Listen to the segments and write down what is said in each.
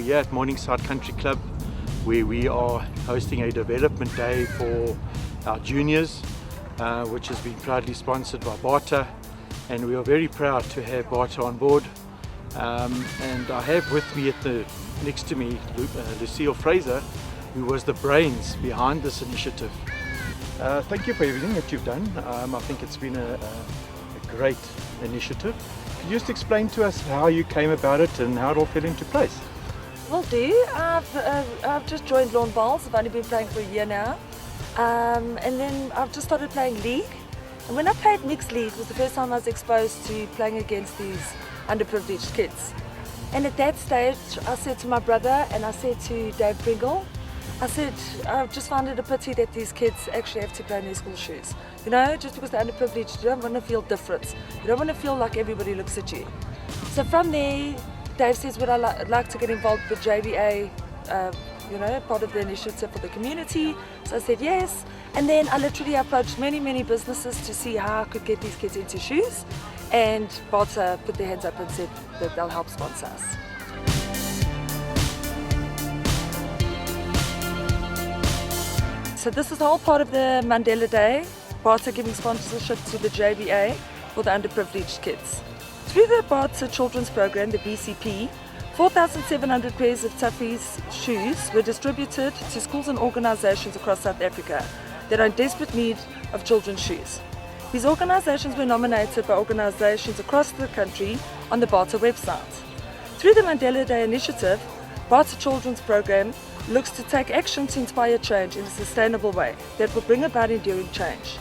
here at Morningside Country Club, where we are hosting a development day for our juniors, which has been proudly sponsored by Bata, and we are very proud to have Bata on board. And I have with me next to me Lucille Fraser, who was the brains behind this initiative. Thank you for everything that you've done. I think it's been a great initiative. Can you just explain to us how you came about it and how it all fell into place? Will do. I've just joined lawn bowls. I've only been playing for a year now. And then I've just started playing league. And when I played mixed league, it was the first time I was exposed to playing against these underprivileged kids. And at that stage, I said to my brother and I said to Dave Pringle, I said, I've just found it a pity that these kids actually have to play in their school shoes. You know, just because they're underprivileged, you don't want to feel different. You don't want to feel like everybody looks at you. So from there, Dave says, would I like to get involved with JBA, part of the initiative for the community. So I said yes. And then I literally approached many businesses to see how I could get these kids into shoes. And Bata put their hands up and said that they'll help sponsor us. So this is all part of the Mandela Day, Bata giving sponsorship to the JBA for the underprivileged kids. Through the Bata Children's Program, the BCP, 4,700 pairs of Tuffy's shoes were distributed to schools and organisations across South Africa that are in desperate need of children's shoes. These organisations were nominated by organisations across the country on the Bata website. Through the Mandela Day initiative, Bata Children's Program looks to take action to inspire change in a sustainable way that will bring about enduring change.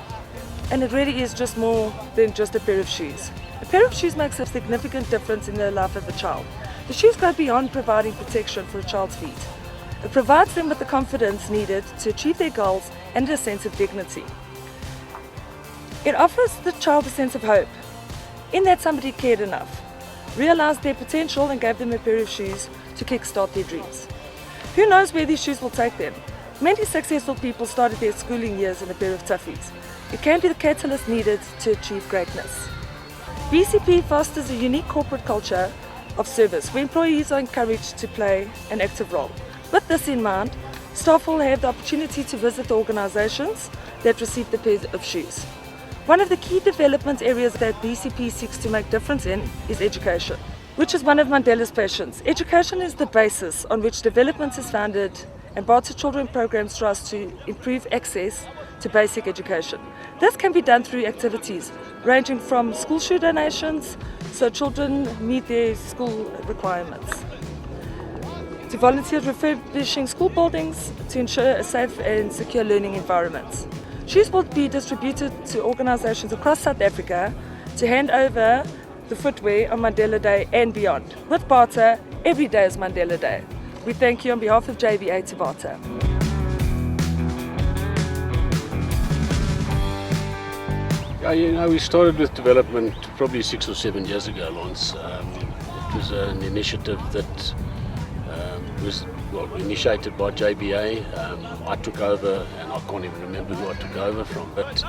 And it really is just more than just a pair of shoes. A pair of shoes makes a significant difference in the life of a child. The shoes go beyond providing protection for a child's feet. It provides them with the confidence needed to achieve their goals and a sense of dignity. It offers the child a sense of hope, in that somebody cared enough, realized their potential and gave them a pair of shoes to kickstart their dreams. Who knows where these shoes will take them? Many successful people started their schooling years in a pair of Tuffys. It can be the catalyst needed to achieve greatness. BCP fosters a unique corporate culture of service where employees are encouraged to play an active role. With this in mind, staff will have the opportunity to visit the organisations that receive the pair of shoes. One of the key development areas that BCP seeks to make difference in is education, which is one of Mandela's passions. Education is the basis on which development is founded, and Bata Children Program strives to improve access to basic education. This can be done through activities ranging from school shoe donations, so children meet their school requirements, to volunteer refurbishing school buildings to ensure a safe and secure learning environment. Shoes will be distributed to organisations across South Africa to hand over the footwear on Mandela Day and beyond. With Bata, every day is Mandela Day. We thank you on behalf of JBA to Bata. Yeah, we started with development probably 6 or 7 years ago, Lawrence. It was an initiative that was initiated by JBA. I took over, and I can't even remember who I took over from, but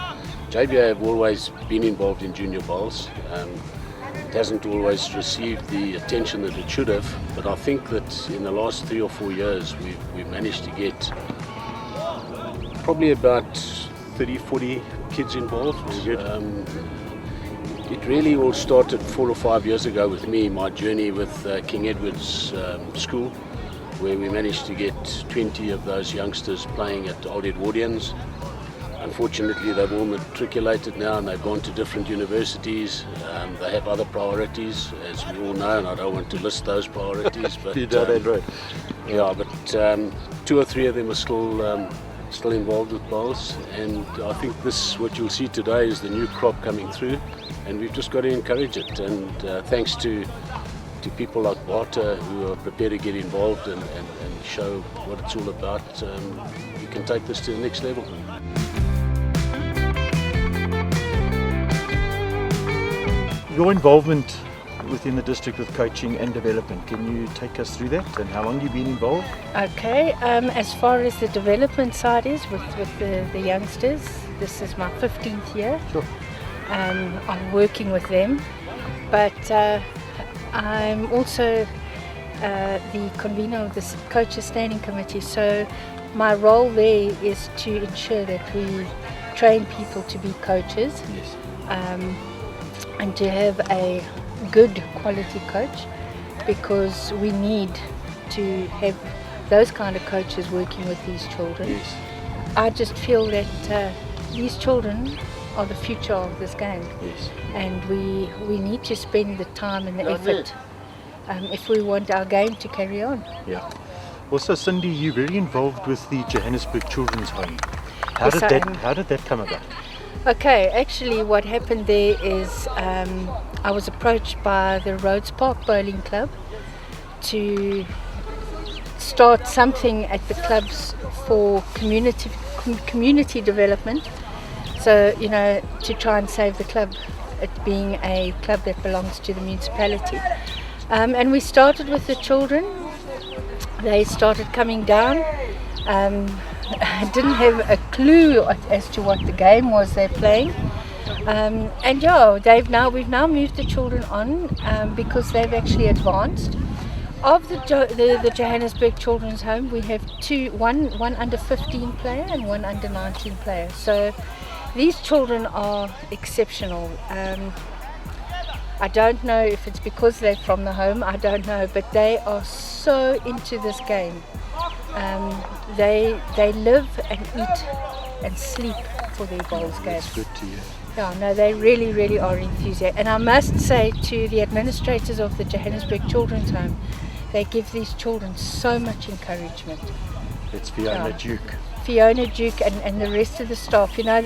JBA have always been involved in junior bowls. It hasn't always received the attention that it should have, but I think that in the last 3 or 4 years we've managed to get probably about 30-40 kids involved. It really all started 4 or 5 years ago with me, my journey with King Edward's school, where we managed to get 20 of those youngsters playing at Old Edwardians. Unfortunately, they've all matriculated now and they've gone to different universities. They have other priorities, as we all know, and I don't want to list those priorities. But You know that, right? yeah, but 2 or 3 of them are still involved with bowls, and I think what you'll see today is the new crop coming through, and we've just got to encourage it. And thanks to people like Bata who are prepared to get involved and show what it's all about, we can take this to the next level. Your involvement within the district with coaching and development, can you take us through that and how long you've been involved? Okay, as far as the development side is with the youngsters, this is my 15th year. Sure. I'm working with them, but I'm also the convener of the coaches standing committee. So my role there is to ensure that we train people to be coaches, Yes. and to have a good quality coach, because we need to have those kind of coaches working with these children. Yes. I just feel that these children are the future of this game, Yes. and we need to spend the time and the effort if we want our game to carry on. Yeah. Also, Cindy, you're very involved with the Johannesburg Children's Home. Yes, I am. How did that come about? Okay, actually what happened there is I was approached by the Rhodes Park Bowling Club to start something at the clubs for community development. So, you know, to try and save the club, it being a club that belongs to the municipality. And we started with the children. They started coming down. I didn't have a clue as to what the game was they're playing. And yeah, we've now moved the children on because they've actually advanced. Of the Johannesburg Children's Home, we have one under 15 player and one under 19 player. So these children are exceptional. I don't know if it's because they're from the home, I don't know, but they are so into this game. They live and eat and sleep for their bowls game. That's good to hear. Yeah, no, they really, really are enthusiastic. And I must say to the administrators of the Johannesburg Children's Home, they give these children so much encouragement. It's Fiona Yeah. Duke. Fiona Duke and the rest of the staff, you know,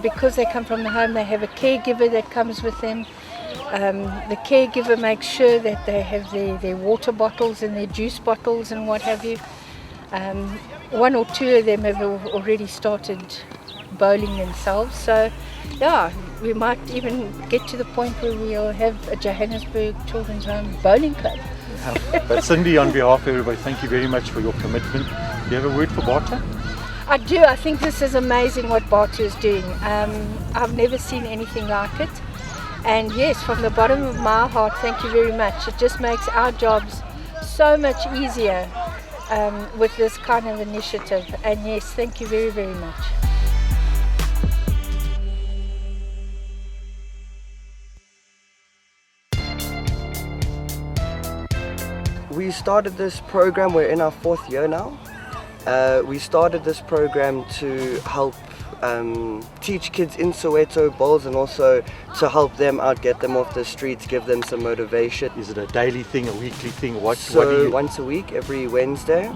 because they come from the home, they have a caregiver that comes with them. The caregiver makes sure that they have their water bottles and their juice bottles and what have you. One or two of them have already started bowling themselves, so yeah, we might even get to the point where we'll have a Johannesburg Children's Home bowling club. But Cindy, on behalf of everybody, thank you very much for your commitment. Do you have a word for Bata? I do. I think this is amazing what Bata is doing. I've never seen anything like it. And yes, from the bottom of my heart, thank you very much. It just makes our jobs so much easier with this kind of initiative. And yes, thank you very, very much. We started this program, we're in our 4th year now. We started this program to help teach kids in Soweto bowls, and also to help them out, get them off the streets, give them some motivation. Is it a daily thing, a weekly thing? What do So you... once a week, every Wednesday,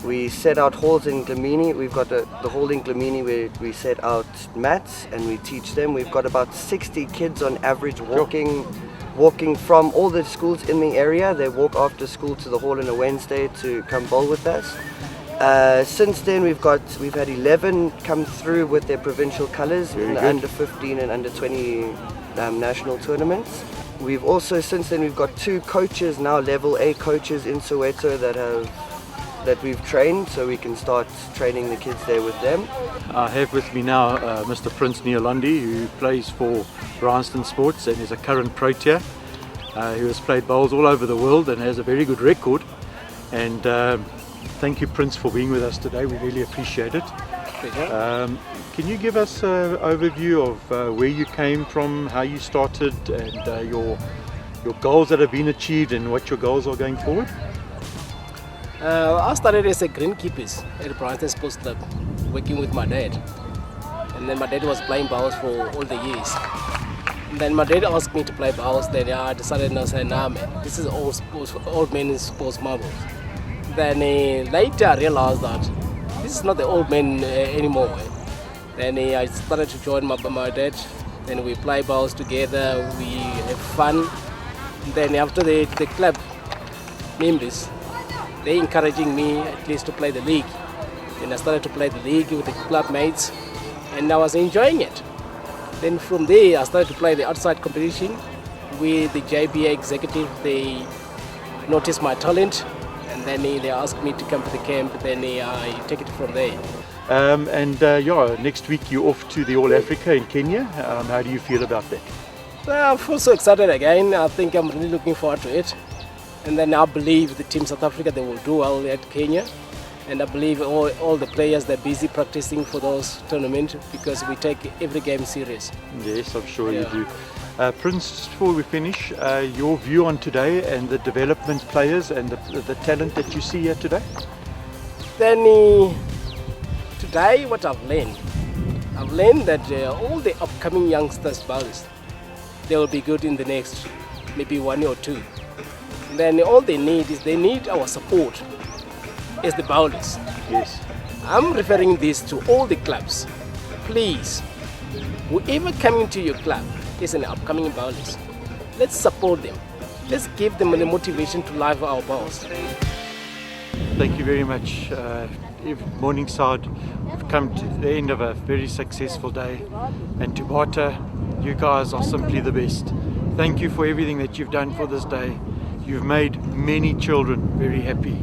we set out halls in Glamini. We've got the hall in Glamini where we set out mats and we teach them. We've got about 60 kids on average walking from all the schools in the area. They walk after school to the hall on a Wednesday to come bowl with us. Since then we've had 11 come through with their provincial colours in the under 15 and under 20 national tournaments. We've also, since then, we've got 2 coaches now, level A coaches in Soweto that we've trained, so we can start training the kids there with them. I have with me now Mr. Prince Neolandi, who plays for Bryanston Sports and is a current Protea, who has played bowls all over the world and has a very good record. And thank you, Prince, for being with us today. We really appreciate it. Can you give us an overview of where you came from, how you started, and your goals that have been achieved and what your goals are going forward? I started as a greenkeepers at Bryanston Sports Club, working with my dad. And then my dad was playing bowls for all the years. And then my dad asked me to play bowls, then I decided, and I said, nah man, this is old man in sports marbles. Then later I realized that this is not the old man anymore. Then I started to join my dad. Then we play bowls together, we have fun. Then after the club members, they encouraging me at least to play the league. Then I started to play the league with the club mates, and I was enjoying it. Then from there I started to play the outside competition with the JBA executive. They noticed my talent, and then they asked me to come to the camp. Then I take it from there. Next week you're off to the All Africa in Kenya. How do you feel about that? I feel so excited again. I think I'm really looking forward to it. And then I believe the team South Africa, they will do well at Kenya. And I believe all the players, they're busy practicing for those tournaments because we take every game serious. Yes, I'm sure you Yeah. do. Prince, just before we finish, your view on today and the development players and the talent that you see here today? Then today what I've learned that all the upcoming youngsters bowlers, they will be good in the next maybe 1 or 2. Then all they need our support as the bowlers. Yes. I'm referring this to all the clubs. Please, whoever coming to your club is an upcoming bowlers, let's support them. Let's give them the motivation to live our balls. Thank you very much. Morningside, we've come to the end of a very successful day, and to Bata, you guys are simply the best. Thank you for everything that you've done for this day. You've made many children very happy.